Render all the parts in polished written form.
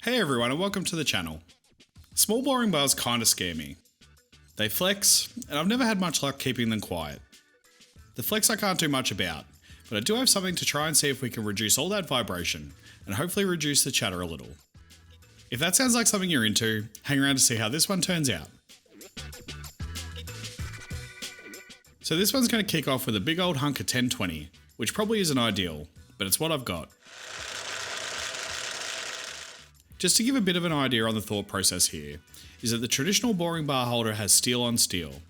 Hey everyone and welcome to the channel. Small boring bars kinda scare me. They flex, and I've never had much luck keeping them quiet. The flex I can't do much about, but I do have something to try and see if we can reduce all that vibration, and hopefully reduce the chatter a little. If that sounds like something you're into, hang around to see how this one turns out. So this one's going to kick off with a big old hunk of 1020, which probably isn't ideal, but it's what I've got. Just to give a bit of an idea on the thought process here, is that the traditional boring bar holder has steel on steel.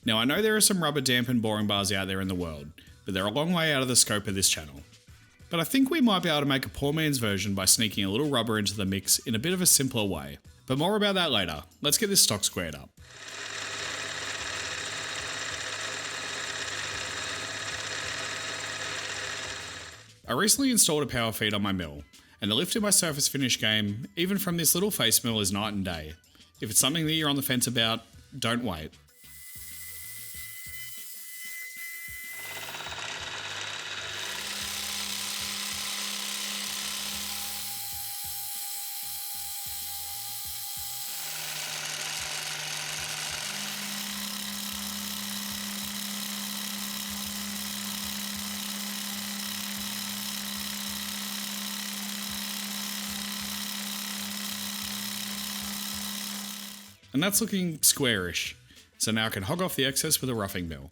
Now I know there are some rubber dampened boring bars out there in the world, but they're a long way out of the scope of this channel. But I think we might be able to make a poor man's version by sneaking a little rubber into the mix in a bit of a simpler way. But more about that later. Let's get this stock squared up. I recently installed a power feed on my mill, and the lift in my surface finish game, even from this little face mill, is night and day. If it's something that you're on the fence about, don't wait. And that's looking squarish, so now I can hog off the excess with a roughing mill.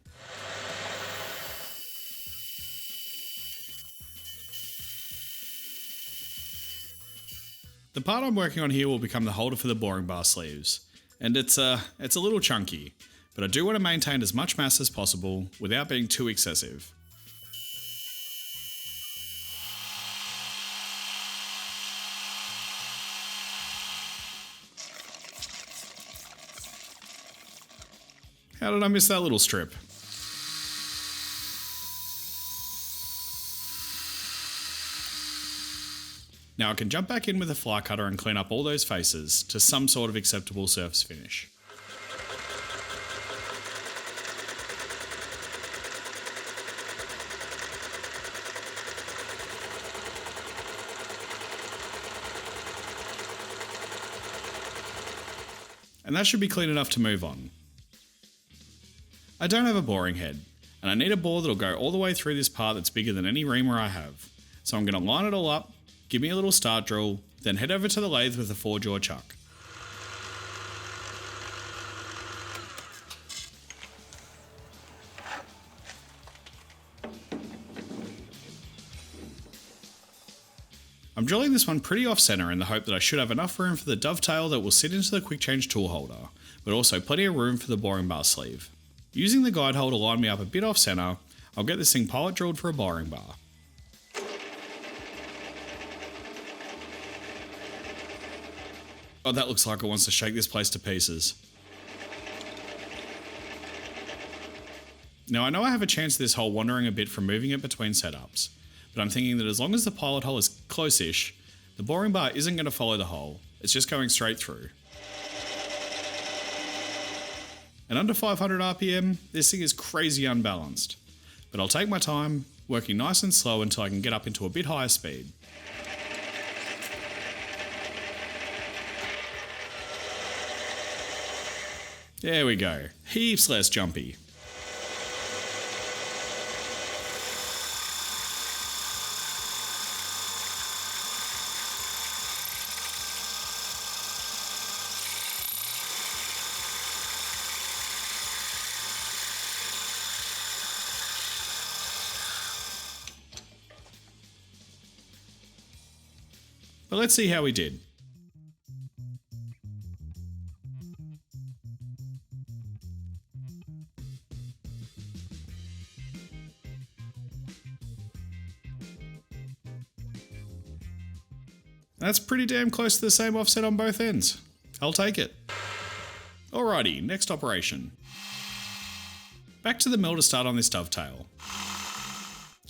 The part I'm working on here will become the holder for the boring bar sleeves, and it's a little chunky, but I do want to maintain as much mass as possible without being too excessive. How did I miss that little strip? Now I can jump back in with a fly cutter and clean up all those faces to some sort of acceptable surface finish. And that should be clean enough to move on. I don't have a boring head, and I need a bore that'll go all the way through this part that's bigger than any reamer I have. So I'm going to line it all up, give me a little start drill, then head over to the lathe with a 4-jaw chuck. I'm drilling this one pretty off center in the hope that I should have enough room for the dovetail that will sit into the quick change tool holder, but also plenty of room for the boring bar sleeve. Using the guide hole to line me up a bit off center, I'll get this thing pilot drilled for a boring bar. Oh, that looks like it wants to shake this place to pieces. Now I know I have a chance of this hole wandering a bit from moving it between setups, but I'm thinking that as long as the pilot hole is close-ish, the boring bar isn't going to follow the hole, it's just going straight through. And under 500 RPM, this thing is crazy unbalanced. But I'll take my time, working nice and slow until I can get up into a bit higher speed. There we go, heaps less jumpy. But let's see how we did. That's pretty damn close to the same offset on both ends. I'll take it. Alrighty, next operation. Back to the mill to start on this dovetail.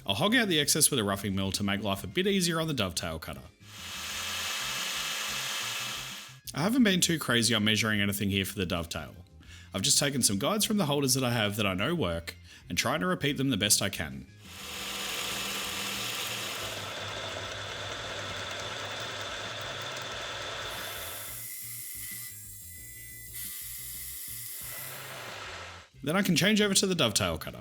I'll hog out the excess with a roughing mill to make life a bit easier on the dovetail cutter. I haven't been too crazy on measuring anything here for the dovetail. I've just taken some guides from the holders that I have that I know work and trying to repeat them the best I can. Then I can change over to the dovetail cutter.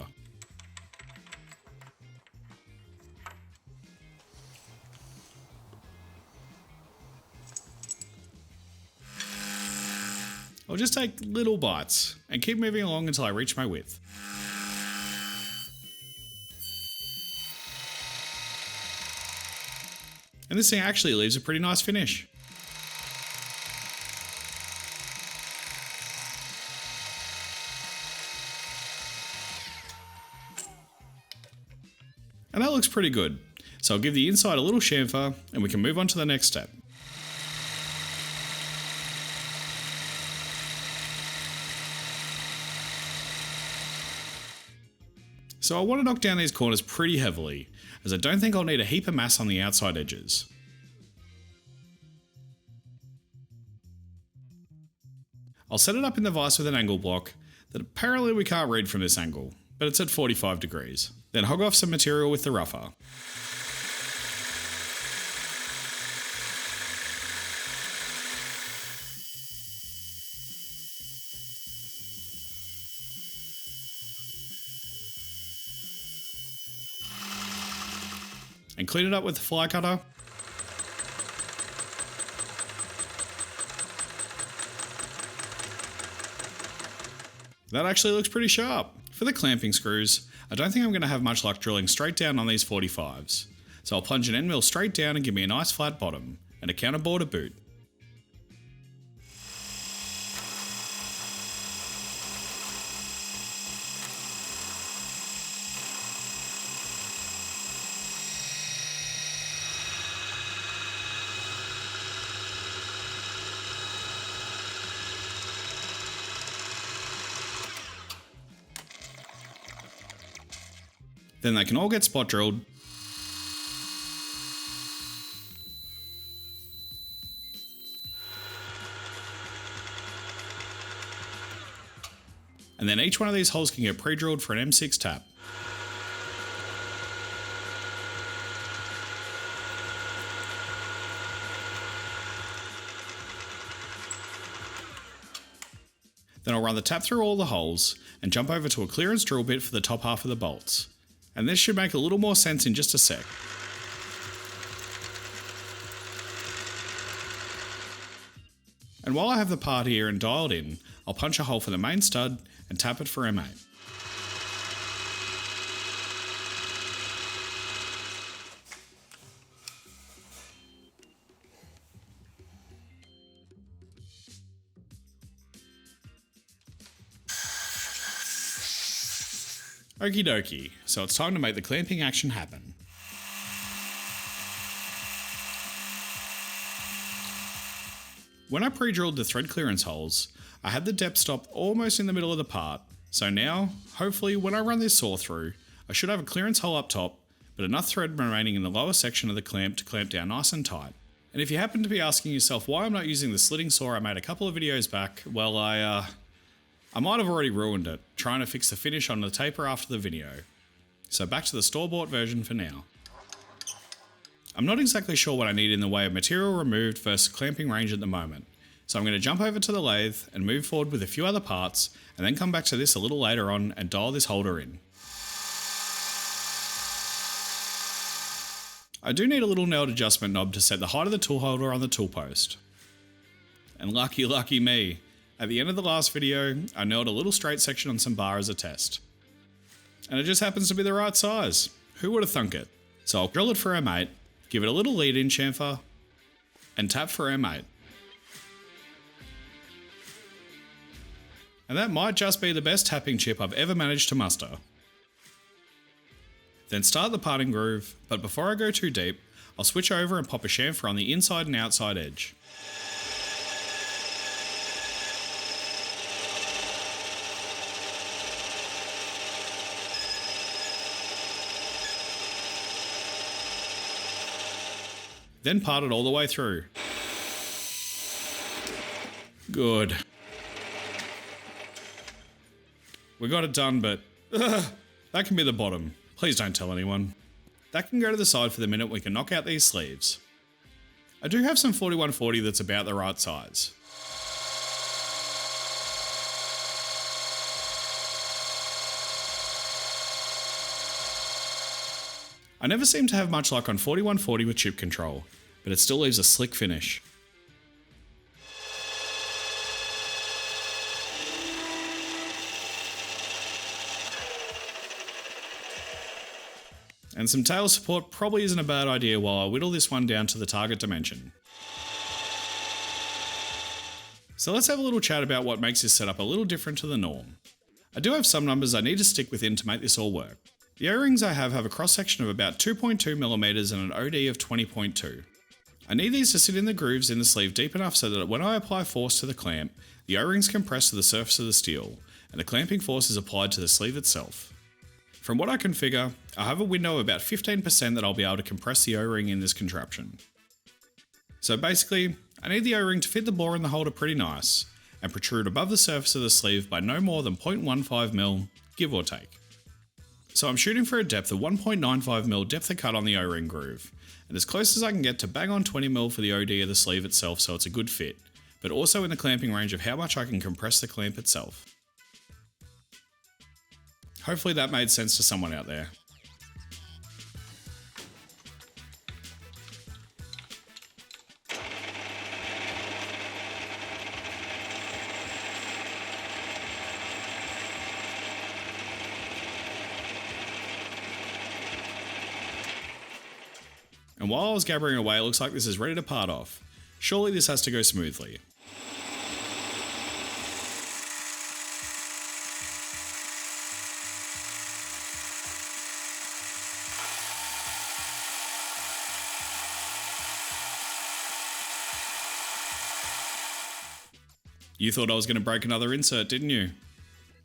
I'll just take little bites and keep moving along until I reach my width. And this thing actually leaves a pretty nice finish. And that looks pretty good. So I'll give the inside a little chamfer and we can move on to the next step. So I want to knock down these corners pretty heavily, as I don't think I'll need a heap of mass on the outside edges. I'll set it up in the vise with an angle block that apparently we can't read from this angle, but it's at 45 degrees. Then hog off some material with the rougher. And clean it up with the fly cutter. That actually looks pretty sharp. For the clamping screws, I don't think I'm going to have much luck drilling straight down on these 45s. So I'll plunge an end mill straight down and give me a nice flat bottom, and a counterbore to boot. Then they can all get spot drilled. And then each one of these holes can get pre-drilled for an M6 tap. Then I'll run the tap through all the holes and jump over to a clearance drill bit for the top half of the bolts. And this should make a little more sense in just a sec. And while I have the part here and dialed in, I'll punch a hole for the main stud and tap it for M8. Okie dokie, so it's time to make the clamping action happen. When I pre-drilled the thread clearance holes, I had the depth stop almost in the middle of the part, so now, hopefully when I run this saw through, I should have a clearance hole up top, but enough thread remaining in the lower section of the clamp to clamp down nice and tight. And if you happen to be asking yourself why I'm not using the slitting saw I made a couple of videos back, well I might have already ruined it, trying to fix the finish on the taper after the video. So back to the store-bought version for now. I'm not exactly sure what I need in the way of material removed versus clamping range at the moment, so I'm going to jump over to the lathe and move forward with a few other parts, and then come back to this a little later on and dial this holder in. I do need a little nailed adjustment knob to set the height of the tool holder on the tool post. And lucky me, at the end of the last video, I nailed a little straight section on some bar as a test. And it just happens to be the right size. Who would have thunk it? So I'll drill it for M8, give it a little lead in chamfer, and tap for M8. And that might just be the best tapping chip I've ever managed to muster. Then start the parting groove, but before I go too deep, I'll switch over and pop a chamfer on the inside and outside edge. Then part it all the way through. Good. We got it done, but that can be the bottom. Please don't tell anyone. That can go to the side for the minute we can knock out these sleeves. I do have some 4140 that's about the right size. I never seem to have much luck on 4140 with chip control, but it still leaves a slick finish. And some tail support probably isn't a bad idea while I whittle this one down to the target dimension. So let's have a little chat about what makes this setup a little different to the norm. I do have some numbers I need to stick within to make this all work. The O-rings I have a cross section of about 2.2mm and an OD of 20.2. I need these to sit in the grooves in the sleeve deep enough so that when I apply force to the clamp, the O-rings compress to the surface of the steel, and the clamping force is applied to the sleeve itself. From what I can figure, I have a window of about 15% that I'll be able to compress the O-ring in this contraption. So basically, I need the O-ring to fit the bore in the holder pretty nice, and protrude above the surface of the sleeve by no more than 0.15mm, give or take. So I'm shooting for a depth of 1.95mm depth of cut on the O-ring groove, and as close as I can get to bang on 20mm for the OD of the sleeve itself so it's a good fit, but also in the clamping range of how much I can compress the clamp itself. Hopefully that made sense to someone out there. And while I was gabbering away, it looks like this is ready to part off. Surely this has to go smoothly. You thought I was going to break another insert, didn't you?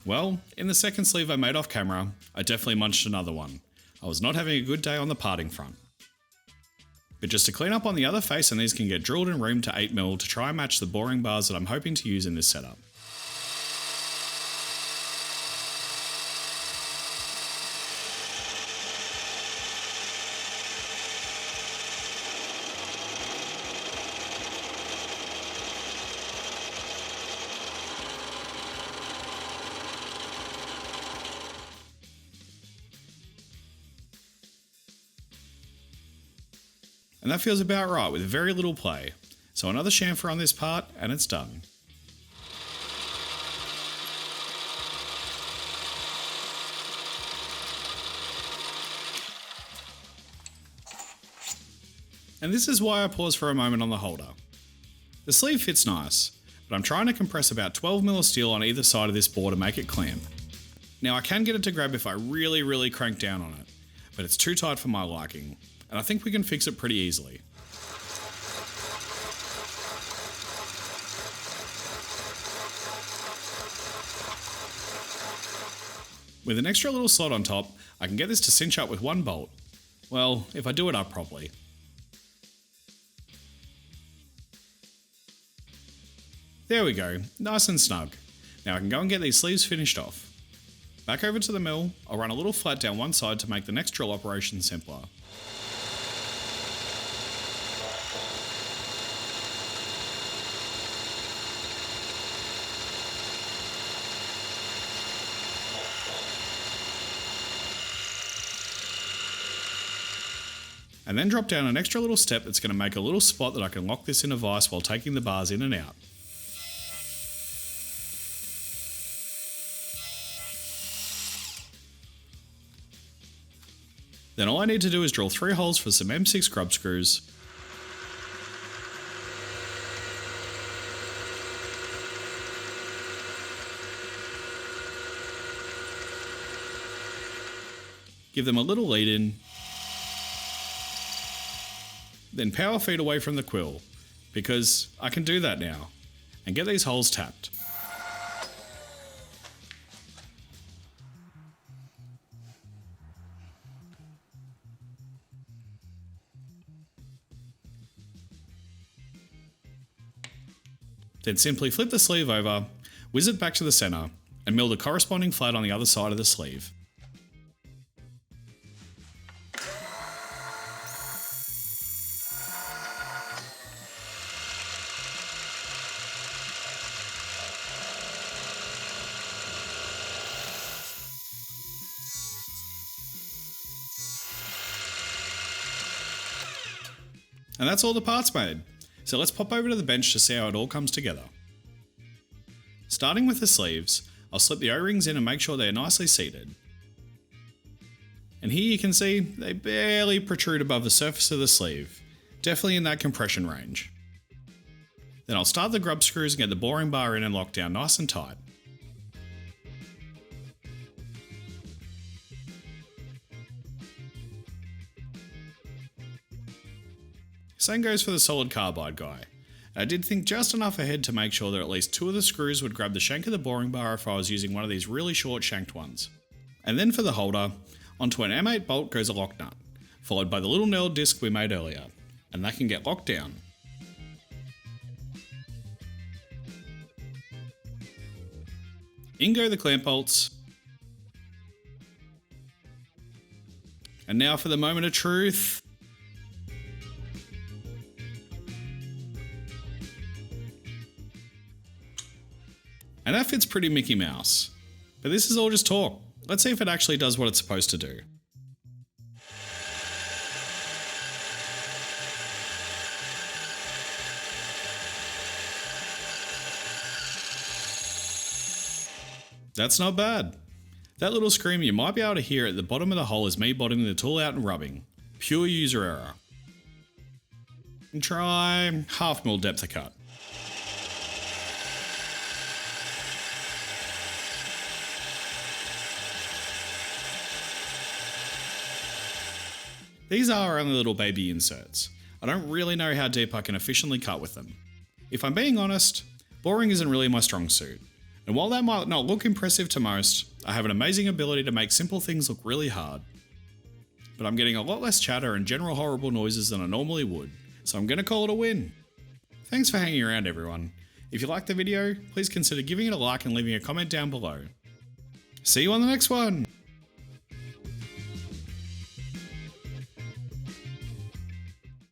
Well, in the second sleeve I made off camera, I definitely munched another one. I was not having a good day on the parting front. But just to clean up on the other face, and these can get drilled and reamed to 8mm to try and match the boring bars that I'm hoping to use in this setup. And that feels about right with very little play. So another chamfer on this part and it's done. And this is why I pause for a moment on the holder. The sleeve fits nice, but I'm trying to compress about 12mm of steel on either side of this bore to make it clamp. Now I can get it to grab if I really crank down on it, but it's too tight for my liking. And I think we can fix it pretty easily. With an extra little slot on top, I can get this to cinch up with one bolt. Well, if I do it up properly. There we go, nice and snug. Now I can go and get these sleeves finished off. Back over to the mill, I'll run a little flat down one side to make the next drill operation simpler. And then drop down an extra little step that's going to make a little spot that I can lock this in a vise while taking the bars in and out. Then all I need to do is drill 3 holes for some M6 grub screws, give them a little lead in, then power feed away from the quill, because I can do that now, and get these holes tapped. Then simply flip the sleeve over, whiz it back to the centre, and mill the corresponding flat on the other side of the sleeve. And that's all the parts made. So let's pop over to the bench to see how it all comes together. Starting with the sleeves, I'll slip the O-rings in and make sure they're nicely seated. And here you can see they barely protrude above the surface of the sleeve, definitely in that compression range. Then I'll start the grub screws and get the boring bar in and locked down nice and tight. Same goes for the solid carbide guy. I did think just enough ahead to make sure that at least 2 of the screws would grab the shank of the boring bar if I was using one of these really short shanked ones. And then for the holder, onto an M8 bolt goes a lock nut, followed by the little knurled disc we made earlier, and that can get locked down. In go the clamp bolts. And now for the moment of truth. And that fits pretty Mickey Mouse. But this is all just talk. Let's see if it actually does what it's supposed to do. That's not bad. That little scream you might be able to hear at the bottom of the hole is me bottoming the tool out and rubbing. Pure user error. And try 1/2 mil depth of cut. These are only little baby inserts. I don't really know how deep I can efficiently cut with them. If I'm being honest, boring isn't really my strong suit. And while that might not look impressive to most, I have an amazing ability to make simple things look really hard. But I'm getting a lot less chatter and general horrible noises than I normally would, so I'm going to call it a win. Thanks for hanging around everyone. If you liked the video, please consider giving it a like and leaving a comment down below. See you on the next one!